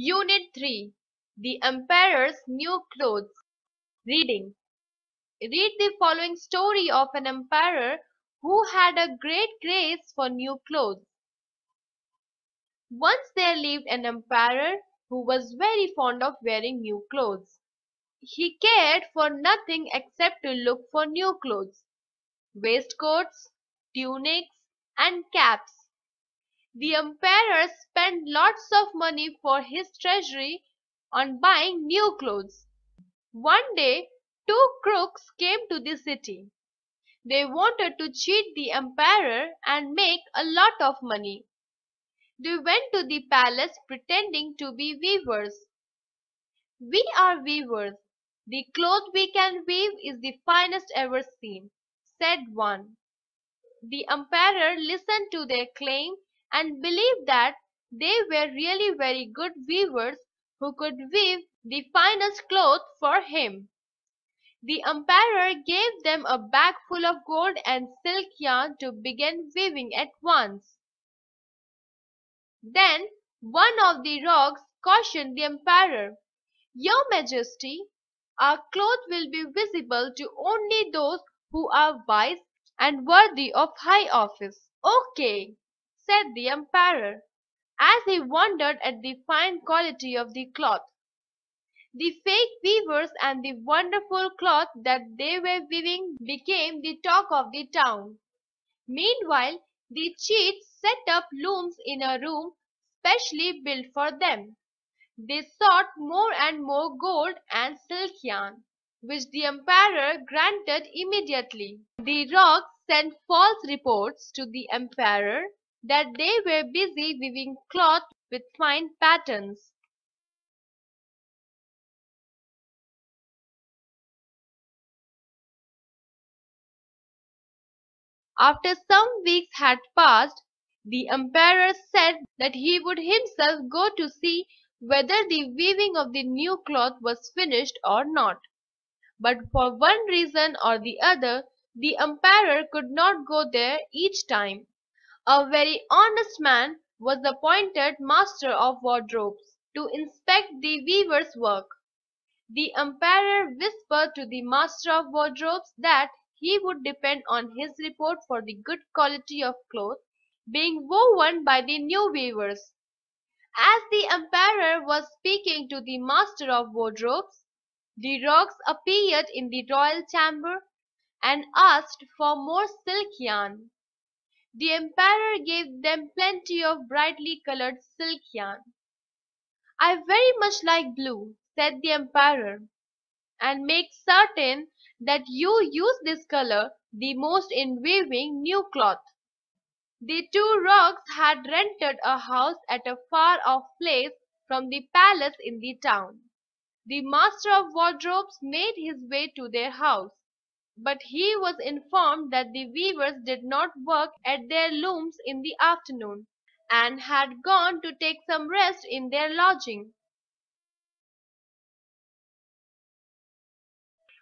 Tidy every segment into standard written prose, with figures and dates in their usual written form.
Unit 3. The Emperor's New Clothes. Reading. Read the following story of an emperor who had a great craze for new clothes. Once there lived an emperor who was very fond of wearing new clothes. He cared for nothing except to look for new clothes, waistcoats, tunics, and caps. The emperor spent lots of money for his treasury on buying new clothes. One day, two crooks came to the city. They wanted to cheat the emperor and make a lot of money. They went to the palace pretending to be weavers. "We are weavers. The cloth we can weave is the finest ever seen," said one. The emperor listened to their claim and believed that they were really very good weavers who could weave the finest cloth for him. The emperor gave them a bag full of gold and silk yarn to begin weaving at once. Then one of the rogues cautioned the emperor, "Your Majesty, our cloth will be visible to only those who are wise and worthy of high office." "Okay," said the emperor, as he wondered at the fine quality of the cloth. The fake weavers and the wonderful cloth that they were weaving became the talk of the town. Meanwhile, the cheats set up looms in a room specially built for them. They sought more and more gold and silk yarn, which the emperor granted immediately. The rogues sent false reports to the emperor that they were busy weaving cloth with fine patterns. After some weeks had passed, the emperor said that he would himself go to see whether the weaving of the new cloth was finished or not. But for one reason or the other, the emperor could not go there each time. A very honest man was appointed master of wardrobes to inspect the weaver's work. The emperor whispered to the master of wardrobes that he would depend on his report for the good quality of cloth being woven by the new weavers. As the emperor was speaking to the master of wardrobes, the rogues appeared in the royal chamber and asked for more silk yarn. The emperor gave them plenty of brightly colored silk yarn. "I very much like blue," said the emperor, "and make certain that you use this color the most in weaving new cloth." The two rogues had rented a house at a far off place from the palace in the town. The master of wardrobes made his way to their house, but he was informed that the weavers did not work at their looms in the afternoon, and had gone to take some rest in their lodging.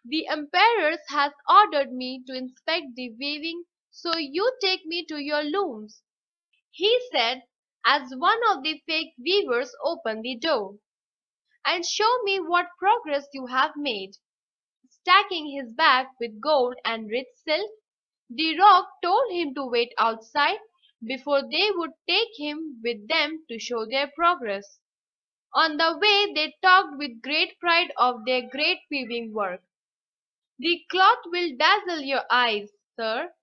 "The emperor has ordered me to inspect the weaving, so you take me to your looms," he said, as one of the fake weavers opened the door, "and show me what progress you have made." Stacking his bag with gold and rich silk, the rogue told him to wait outside before they would take him with them to show their progress. On the way they talked with great pride of their great weaving work. "The cloth will dazzle your eyes, sir,"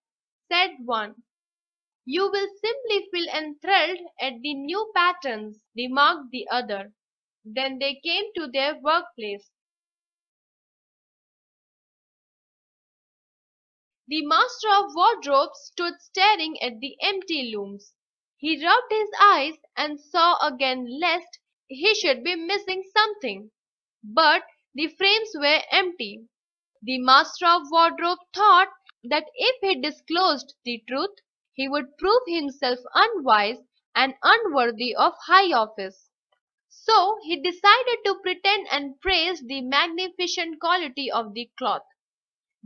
said one. "You will simply feel enthralled at the new patterns," remarked the other. Then they came to their workplace. The master of wardrobes stood staring at the empty looms. He rubbed his eyes and saw again lest he should be missing something. But the frames were empty. The master of wardrobe thought that if he disclosed the truth, he would prove himself unwise and unworthy of high office. So he decided to pretend and praise the magnificent quality of the cloth.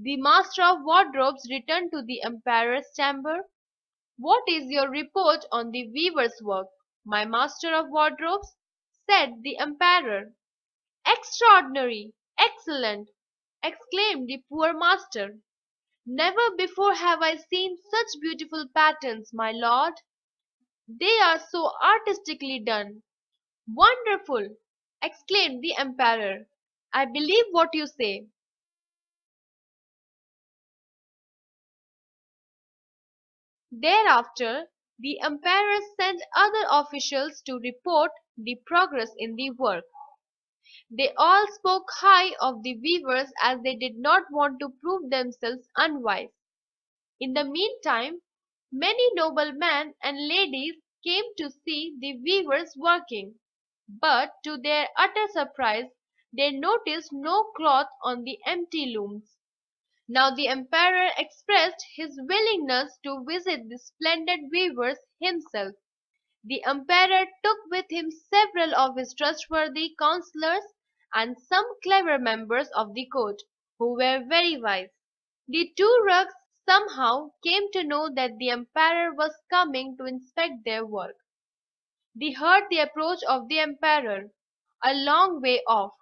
The master of wardrobes returned to the emperor's chamber. "What is your report on the weaver's work, my master of wardrobes?" said the emperor. "Extraordinary! Excellent!" exclaimed the poor master. "Never before have I seen such beautiful patterns, my lord. They are so artistically done." "Wonderful!" exclaimed the emperor. "I believe what you say." Thereafter the emperor sent other officials to report the progress in the work. They all spoke high of the weavers as they did not want to prove themselves unwise. In the meantime, many noblemen and ladies came to see the weavers working, but to their utter surprise they noticed no cloth on the empty looms. Now the emperor expressed his willingness to visit the splendid weavers himself. The emperor took with him several of his trustworthy counselors and some clever members of the court, who were very wise. The two rugs somehow came to know that the emperor was coming to inspect their work. They heard the approach of the emperor a long way off.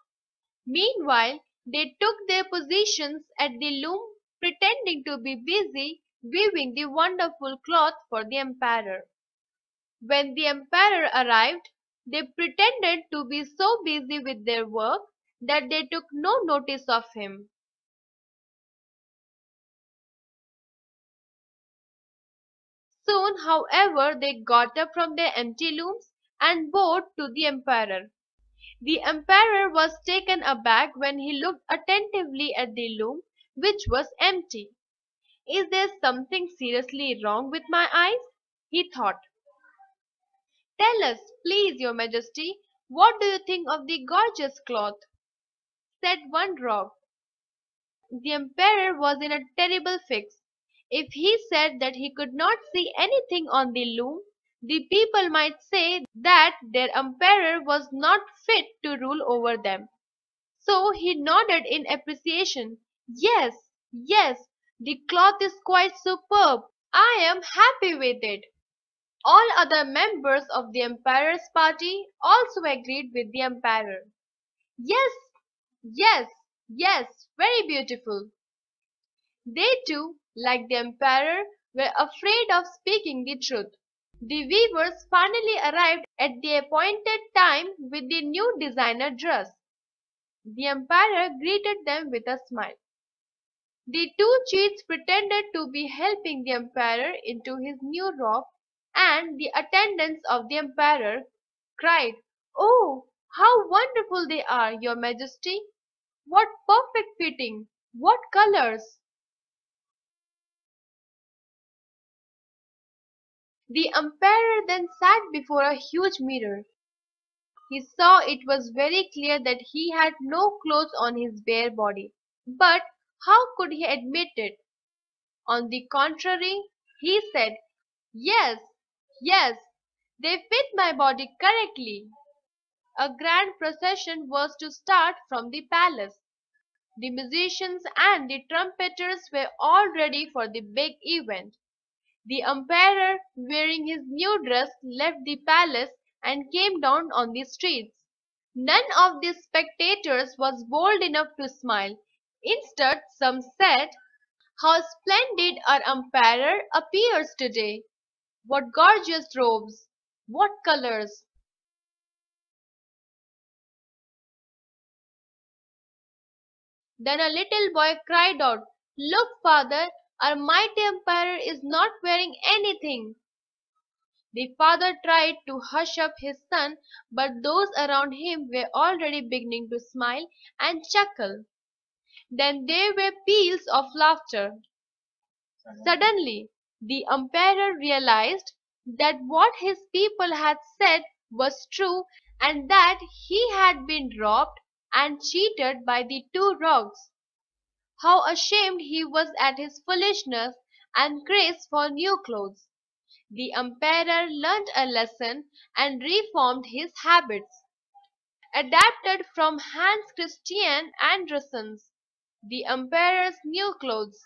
Meanwhile, they took their positions at the loom, pretending to be busy weaving the wonderful cloth for the emperor. When the emperor arrived, they pretended to be so busy with their work that they took no notice of him. Soon, however, they got up from their empty looms and bowed to the emperor. The emperor was taken aback when he looked attentively at the loom, which was empty. "Is there something seriously wrong with my eyes?" he thought. "Tell us, please, your majesty, what do you think of the gorgeous cloth?" said one rogue. The emperor was in a terrible fix. If he said that he could not see anything on the loom, the people might say that their emperor was not fit to rule over them. So he nodded in appreciation. "Yes, yes, the cloth is quite superb. I am happy with it." All other members of the emperor's party also agreed with the emperor. "Yes, yes, yes, very beautiful." They too, like the emperor, were afraid of speaking the truth. The weavers finally arrived at the appointed time with the new designer dress. The emperor greeted them with a smile. The two cheats pretended to be helping the emperor into his new robe, and the attendants of the emperor cried, "Oh, how wonderful they are, your majesty! What perfect fitting! What colors!" The emperor then sat before a huge mirror. He saw it was very clear that he had no clothes on his bare body. But how could he admit it? On the contrary, he said, "Yes, yes, they fit my body correctly." A grand procession was to start from the palace. The musicians and the trumpeters were all ready for the big event. The emperor, wearing his new dress, left the palace and came down on the streets. None of the spectators was bold enough to smile. Instead, some said, "How splendid our emperor appears today! What gorgeous robes! What colors!" Then a little boy cried out, "Look, father, our mighty emperor is not wearing anything." The father tried to hush up his son, but those around him were already beginning to smile and chuckle. Then there were peals of laughter. Suddenly, the emperor realized that what his people had said was true and that he had been robbed and cheated by the two rogues. How ashamed he was at his foolishness and craze for new clothes. The emperor learnt a lesson and reformed his habits. Adapted from Hans Christian Andersen's The Emperor's New Clothes.